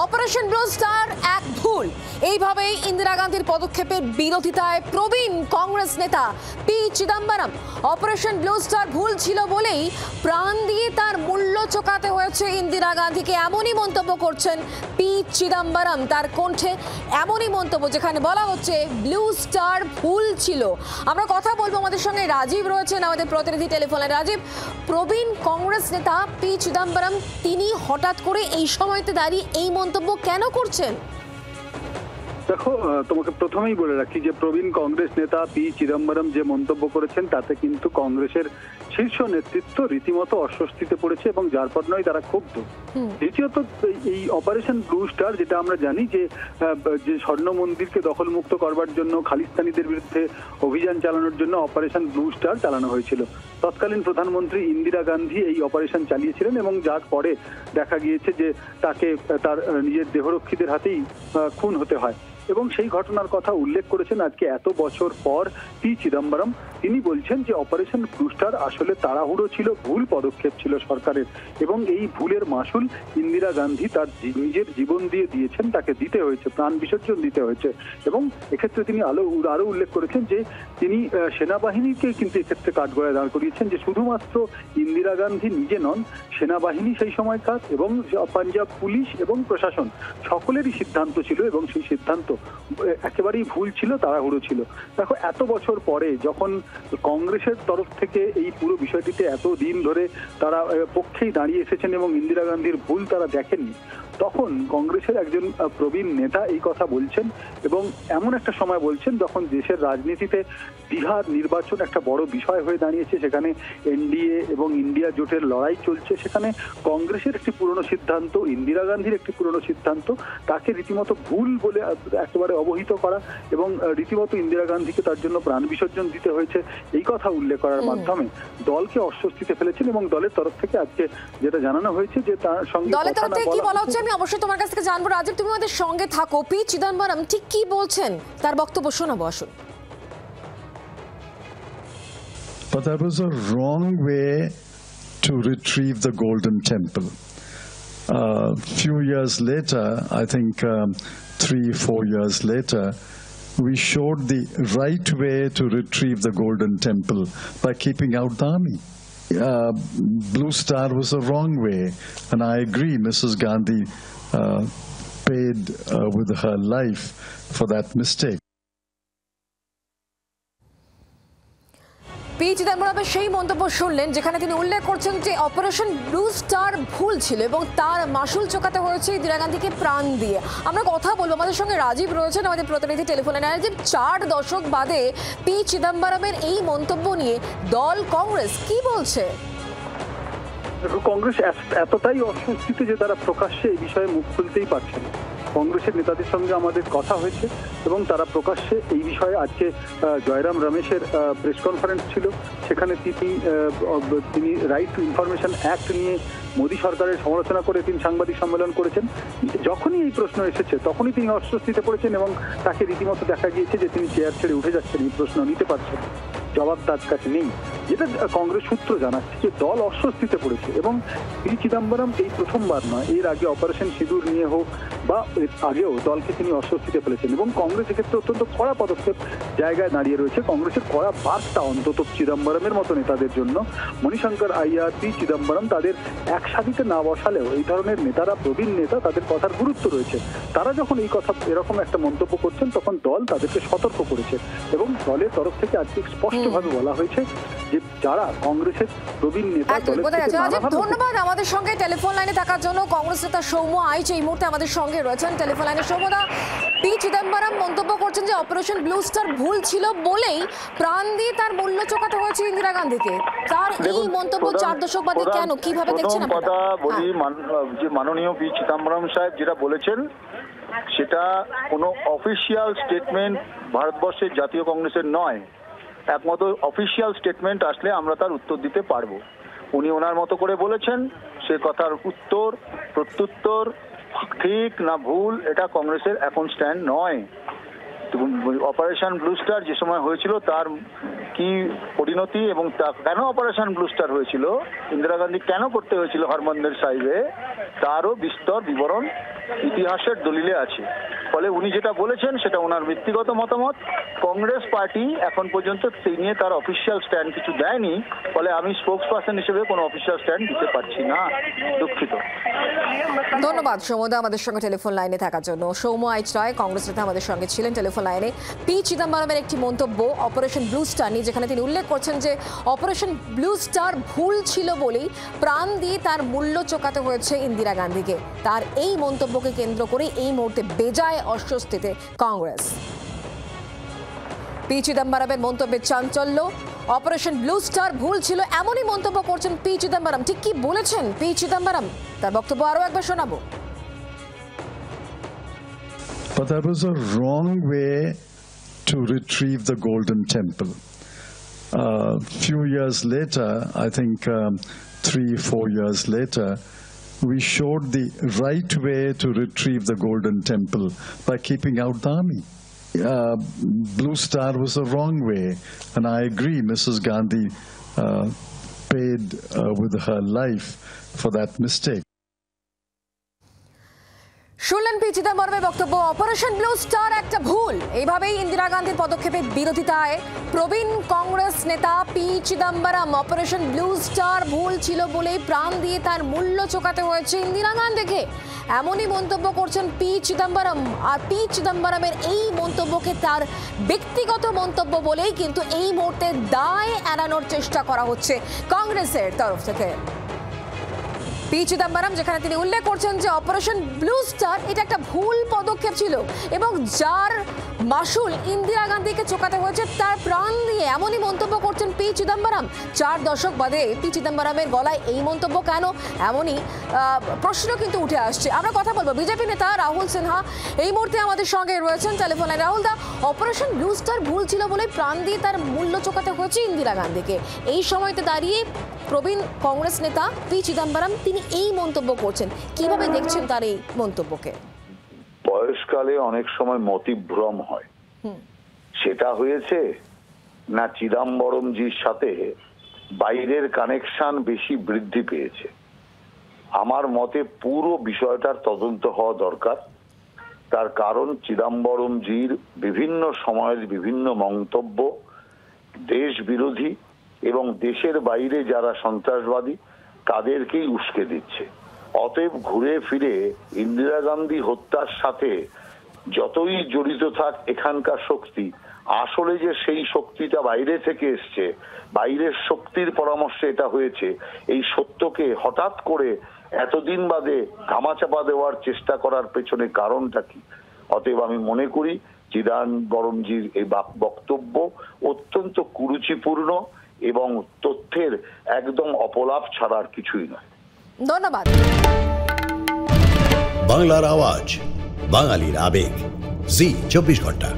Operation blue star এক ভুল, এইভাবেই ইন্দিরা গান্ধীর পদক্ষেপের বিরোধিতায় প্রবীণ কংগ্রেস নেতা P Chidambaram. Operation blue star ভুল ছিল বলেই প্রাণ দিয়ে তার মূল্য চোকাতে হয়েছে ইন্দিরা গান্ধীকে, এমনই মন্তব্য করছেন পি চিদম্বরম। তার কণ্ঠে এমনই মন্তব্য যেখানে বলা হচ্ছে ব্লু স্টার ভুল ছিল। আমরা কথা বলবো, আমাদের সঙ্গে রাজীব রয়েছেন, আমাদের প্রতিনিধি টেলিফোনে। রাজীব, প্রবীণ কংগ্রেস নেতা পি চিদম্বরম তিনি হঠাৎ করে এই সময়তে দাঁড়িয়ে এই মন্তব্য কেন করছেন? দেখো, তোমাকে প্রথমেই বলে রাখি যে প্রবীণ কংগ্রেস নেতা পি চিদম্বরম যে মন্তব্য করেছেন তাতে কিন্তু কংগ্রেসের শীর্ষ নেতৃত্ব রীতিমতো অস্বস্তিতে পড়েছে এবং যার পর নয় তারা ক্ষুব্ধ। দ্বিতীয়ত এই অপারেশন ব্লু স্টার, যেটা আমরা জানি যে স্বর্ণ মন্দিরকে দখলমুক্ত করবার জন্য খালিস্তানিদের বিরুদ্ধে অভিযান চালানোর জন্য অপারেশন ব্লু স্টার চালানো হয়েছিল। তৎকালীন প্রধানমন্ত্রী ইন্দিরা গান্ধী এই অপারেশন চালিয়েছিলেন এবং যার পরে দেখা গিয়েছে যে তাকে তার নিজের দেহরক্ষীদের হাতেই খুন হতে হয় এবং সেই ঘটনার কথা উল্লেখ করেছেন আজকে এত বছর পর পি চিদম্বরম। তিনি বলছেন যে অপারেশন ব্লু স্টার আসলে তাড়াহুড়ো ছিল, ভুল পদক্ষেপ ছিল সরকারের এবং এই ভুলের মাসুল ইন্দিরা গান্ধী তার নিজের জীবন দিয়ে দিয়েছেন, তাকে দিতে হয়েছে, প্রাণ বিসর্জন দিতে হয়েছে। এবং এক্ষেত্রে তিনি আরো উল্লেখ করেছেন যে তিনি সেনাবাহিনীকে কিন্তু এক্ষেত্রে কাঠগড়ায় দাঁড় করিয়েছেন, যে শুধুমাত্র ইন্দিরা গান্ধী নিজে নন, সেনাবাহিনী সেই সময়কার এবং পাঞ্জাব পুলিশ এবং প্রশাসন সকলেরই সিদ্ধান্ত ছিল এবং সেই সিদ্ধান্ত একেবারেই ভুল ছিল, তাড়াহুড়ো ছিল। দেখো, এত বছর পরে যখন কংগ্রেসের তরফ থেকে এই পুরো বিষয়টিতে এত দিন ধরে তারা পক্ষেই দাঁড়িয়ে এসেছেন এবং ইন্দিরা গান্ধীর ভুল তারা দেখেননি, তখন কংগ্রেসের একজন প্রবীণ নেতা এই কথা বলছেন এবং এমন একটা সময় বলছেন যখন দেশের রাজনীতিতে বিহার নির্বাচন একটা বড় বিষয় হয়ে দাঁড়িয়েছে, সেখানে এনডিএ এবং ইন্ডিয়া জোটের লড়াই চলছে, সেখানে কংগ্রেসের একটি পুরনো সিদ্ধান্ত, ইন্দিরা গান্ধীর একটি পুরনো সিদ্ধান্ত, তাকে রীতিমতো ভুল বলে একেবারে অবহিত করা এবং রীতিমতো ইন্দিরা গান্ধীকে তার জন্য প্রাণ বিসর্জন দিতে হয়েছে, এই কথা উল্লেখ করার মাধ্যমে দলকে অস্বস্তিতে ফেলেছেন এবং দলের তরফ থেকে আজকে যেটা জানানো হয়েছে যে তার সঙ্গে কি বলা হচ্ছে আমি অবশ্যই তোমার কাছ থেকে জানবো। রাজীব, তুমি আমাদের সঙ্গে থাকো। পি চিদম্বরম ঠিক কি বলছেন তার বক্তব্য শোনাবো, আসুন। But that was a wrong way to retrieve the Golden Temple. Few years later, I think 3-4 years later, we showed the right way to retrieve the Golden Temple by keeping out the army. Blue Star was a wrong way, and I agree Mrs. Gandhi paid with her life for that mistake. P চিদম্বরমের সেই মন্তব্য শুনলেন যেখানে তিনি উল্লেখ করছেন যে operation blue star ভুল ছিল এবং তার মাসুল চোকাতে হয়েছে ইন্দিরা গান্ধীকে প্রাণ দিয়ে। আমরা কথা বলবো, আমাদের সঙ্গে রাজীব রয়েছেন, আমাদের প্রতিনিধি টেলিফোনে। রাজীব, 4 দশক বাদে পি চিদম্বরমের এই মন্তব্য নিয়ে দল কংগ্রেস কি বলছে? কংগ্রেস এতটাই অস্বস্তিতে যে তারা প্রকাশ্যে এই বিষয়ে মুখ খুলতেই পারছে না। কংগ্রেসের নেতাদের সঙ্গে আমাদের কথা হয়েছে এবং তারা প্রকাশ্যে এই বিষয়ে আজকে জয়রাম রমেশের প্রেস কনফারেন্স ছিল, সেখানে তিনি রাইট টু ইনফরমেশন অ্যাক্ট নিয়ে মোদী সরকারের সমালোচনা করে তিনি সাংবাদিক সম্মেলন করেছেন। যখনই এই প্রশ্ন এসেছে তখনই তিনি অস্বস্তিতে পড়েছেন এবং তাকে রীতিমতো দেখা গিয়েছে যে তিনি চেয়ার ছেড়ে উঠে যাচ্ছেন, এই প্রশ্ন নিতে পারছেন, জবাব তার কাছে নেই। যেটা কংগ্রেস সূত্র জানাচ্ছে যে দল অস্বস্তিতে পড়েছে এবং পি চিদম্বরম এই প্রথমবার নয়, এর আগে অপারেশন সিঁদুর নিয়ে হোক বা এর আগেও দলকে তিনি অস্বস্তিতে ফেলেছেন এবং কংগ্রেস এক্ষেত্রে অত্যন্ত কড়া পদক্ষেপ জায়গায় দাঁড়িয়ে রয়েছে। কংগ্রেসের কড়া বার্তা অন্তত চিদম্বরমের মতো নেতাদের জন্য, মণিশঙ্কর আইয়ার, পি চিদম্বরম, তাদের একসাথে না বসালেও এই ধরনের নেতারা, প্রবীণ নেতা, তাদের কথার গুরুত্ব রয়েছে। তারা যখন এই কথা এরকম একটা মন্তব্য করছেন তখন দল তাদেরকে সতর্ক করেছে এবং দলের তরফ থেকে আজকে স্পষ্টভাবে বলা হয়েছে যে যারা কংগ্রেসের প্রবীণ নেতা। ধন্যবাদ আমাদের সঙ্গে টেলিফোন লাইনে থাকার জন্য। কংগ্রেস নেতা সৌম্য আইচ এই মুহূর্তে আমাদের সঙ্গে রয়েছেন টেলিফোন লাইনে। সৌম্যদা, পি চিদম্বরম মন্তব্য করছেন যে অপারেশন ব্লু স্টার ভুল ছিল বলেই প্রাণ দিয়ে তার মূল্য চোকাতে হয়েছে ইন্দিরা গান্ধীকে। তার এই মন্তব্য 4 দশক বাদে কেন, কিভাবে দেখছেন আপনারা? কথা বলি, যে মাননীয় পি চিদম্বরম সাহেব যেটা বলেছেন সেটা কোনো অফিসিয়াল স্টেটমেন্ট ভারতবর্ষের জাতীয় কংগ্রেসের নয়। একমাত্র অফিসিয়াল স্টেটমেন্ট আসলে আমরা তার উত্তর দিতে পারবো। উনি ওনার মতো করে বলেছেন, সে কথার উত্তর প্রত্যুত্তর ঠিক না ভুল এটা কংগ্রেসের এখন স্ট্যান্ড নয়। অপারেশন ব্লু স্টার যে সময় হয়েছিল তার কি পরিণতি এবং তা কেন অপারেশন ব্লু স্টার হয়েছিল, ইন্দিরা গান্ধী কেন করতে হয়েছিল হরমন্দির সাহিবে, তারও বিস্তর বিবরণ ইতিহাসের দলিলে আছে। ফলে উনি যেটা বলেছেন সেটা ওনার ব্যক্তিগত মতামত। কংগ্রেস পার্টি এখন পর্যন্ত সেই নিয়ে তার অফিসিয়াল স্ট্যান্ড কিছু দেয়নি, ফলে আমি স্পোক্স পার্সন হিসেবে কোনো অফিসিয়াল স্ট্যান্ড দিতে পারছি না, দুঃখিত। ধন্যবাদ সৌম্যদা আমাদের সঙ্গে টেলিফোন লাইনে থাকার জন্য। সৌম্য আইচ রায় কংগ্রেস নেতা আমাদের সঙ্গে ছিলেন টেলিফোন লাইনে। পি চিদম্বরমের একটি মন্তব্য অপারেশন ব্লু স্টার নিয়ে, যেখানে তিনি উল্লেখ করছেন যে অপারেশন ব্লু স্টার ভুল ছিল বলেই প্রাণ দিয়ে তার মূল্য চোকাতে হয়েছে ইন্দিরা গান্ধীকে। তার এই মন্তব্যকে কেন্দ্র করে এই মুহূর্তে বেজায় অস্বস্তিতে কংগ্রেস। পি চিদম্বরমের মন্তব্যে চাঞ্চল্য, অপারেশন ব্লু স্টার ভুল ছিল এমনই মন্তব্য করছেন পি চিদম্বরম। ঠিক কি বলেছেন পি চিদম্বরম, তার বক্তব্য আরো একবার শোনাবো। But that was a wrong way to retrieve the Golden Temple. Few years later, I think 3-4 years later, we showed the right way to retrieve the Golden Temple by keeping out the army. Blue Star was the wrong way, and I agree Mrs. Gandhi paid with her life for that mistake. শুনলেন P চিদম্বরমের বক্তব্য, operation blue star একটা ভুল। এইভাবেই ইন্দিরা গান্ধীর পদক্ষেপের বিরোধিতায় প্রবীণ কংগ্রেস নেতা P Chidambaram operation blue star ভুল ছিল বলেই প্রাণ দিয়ে তার মূল্য চোকাতে হয়েছে ইন্দিরা গান্ধীকে, এমনই মন্তব্য করছেন পি চিদম্বরম। আর পি চিদম্বরমের এই মন্তব্যকে তার ব্যক্তিগত মন্তব্য বলেই কিন্তু এই মুহূর্তে দায় এড়ানোর চেষ্টা করা হচ্ছে কংগ্রেসের তরফ থেকে। পি চিদম্বরম যেখানে তিনি উল্লেখ করছেন যে অপারেশন ব্লু স্টার এটা একটা ভুল পদক্ষেপ ছিল এবং যার মাসুল ইন্দিরা গান্ধীকে চোকাতে হয়েছে তার প্রাণ দিয়ে, এমনই মন্তব্য করছেন পি চিদম্বরম। 4 দশক বাদে পি চিদম্বরমের গলায় এই মন্তব্য কেন, এমনই প্রশ্ন কিন্তু উঠে আসছে। আমরা কথা বলবো বিজেপি নেতা রাহুল সিনহা এই মুহূর্তে আমাদের সঙ্গে রয়েছেন টেলিফোনে। রাহুল দা, অপারেশন ব্লু স্টার ভুল ছিল বলে প্রাণ দিয়ে তার মূল্য চোকাতে হয়েছে ইন্দিরা গান্ধীকে, এই সময়তে দাঁড়িয়ে প্রবীণ কংগ্রেস নেতা পি চিদম্বরম তিনি এই মন্তব্য করছেন, কিভাবে দেখছেন তার এই মন্তব্যকে? বয়সকালে অনেক সময় মতিভ্রম হয়, সেটা হয়েছে না চিদম্বরমজির সাথে বাইরের কানেকশন বেশি বৃদ্ধি পেয়েছে। আমার মতে পুরো বিষয়টার তদন্ত হওয়া দরকার। তার কারণ চিদম্বরমজির বিভিন্ন সময়ের বিভিন্ন মন্তব্য দেশ বিরোধী এবং দেশের বাইরে যারা সন্ত্রাসবাদী তাদেরকেই উস্কে দিচ্ছে। অতএব ঘুরে ফিরে ইন্দিরা গান্ধী হত্যার সাথে যতই জড়িত থাক এখানকার শক্তি, আসলে যে সেই শক্তিটা বাইরে থেকে এসছে, বাইরের শক্তির পরামর্শে এটা হয়েছে, এই সত্যকে হঠাৎ করে এতদিন বাদে ধামাচাপা দেওয়ার চেষ্টা করার পেছনে কারণটা কি? অতএব আমি মনে করি চিদম্বরমজির এই বক্তব্য অত্যন্ত কুরুচিপূর্ণ এবং তথ্যের একদম অপলাপ ছাড়ার কিছুই নয়। ধন্যবাদ। বাংলার আওয়াজ, বাঙালির আবেগ, জি 24 ঘন্টা।